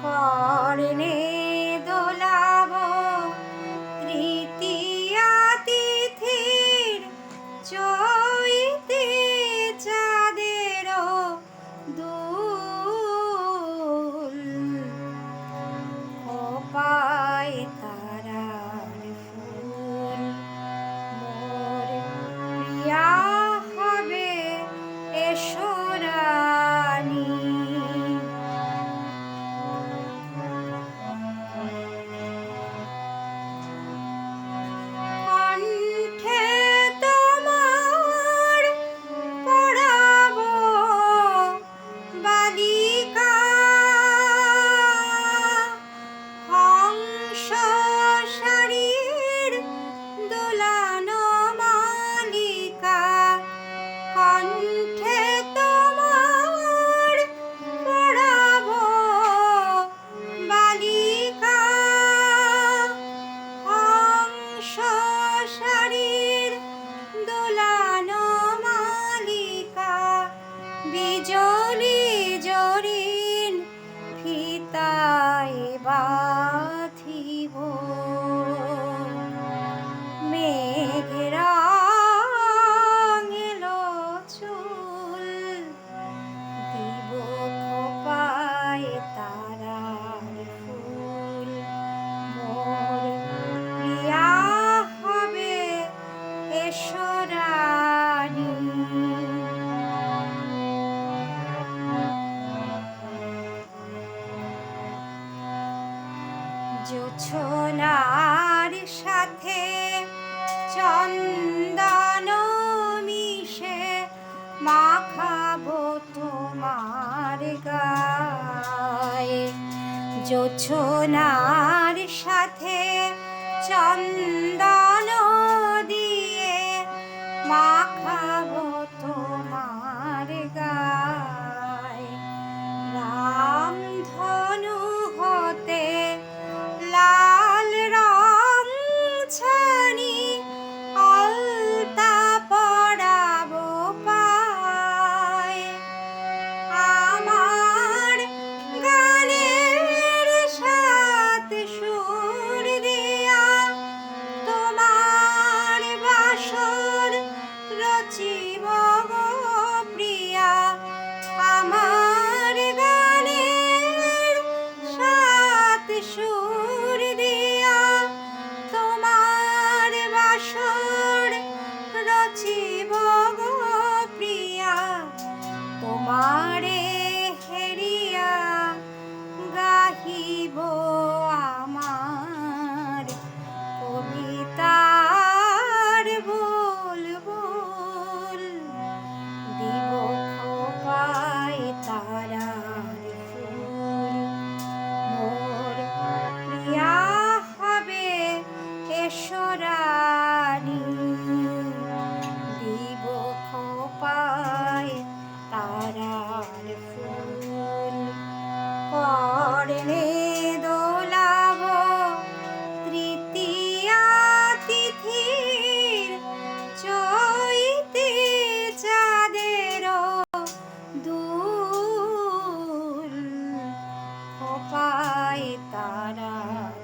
কর্ণে দোলাব তৃতীয়া তিথির চৈতে চাঁদের দুল খোপায় তারার ফুল মোর প্রিয়া হবে এসো রানী। কণ্ঠে তোমার পরাব বালিকা হংস শাড়ির দোলানো মালিকা। কণ্ঠে তোমার পরাব বালিকা হংস শাড়ির দোলানো মালিকা। বিজলি জরিন ফিতায় বাঁধিব মেঘেরা এলো চুল দিব খোপায় তারার ফুল মোর প্রিয়া হবে এসো রানী। জোছনার সাথে চন্দন মিশে মাখাবো তোমার গায়ে। জোছনার সাথে চন্দন দিয়ে মাখাবো তোমার গায়ে। রামধনু হতে লাল রং ছানি আলতা পরাবো পায়। আমার গানের সাত সুর দিয়া তোমার বাসর রচিব গো প্রিয়া। আমার গানের সাত সুর দিয়া তোমার বাসর রচিব গো প্রিয়া। তোমারে হেরিয়া গাহিব আমার কবিতার বুল বুল দিব খোপায় তারার ফুল মোর প্রিয়া হবে এসো রানী। দিব খোপায় তারার ফুল কর্ণে দোলাব তৃতীয়া তিথির চৈতে চাঁদের দুল খোপায় তারার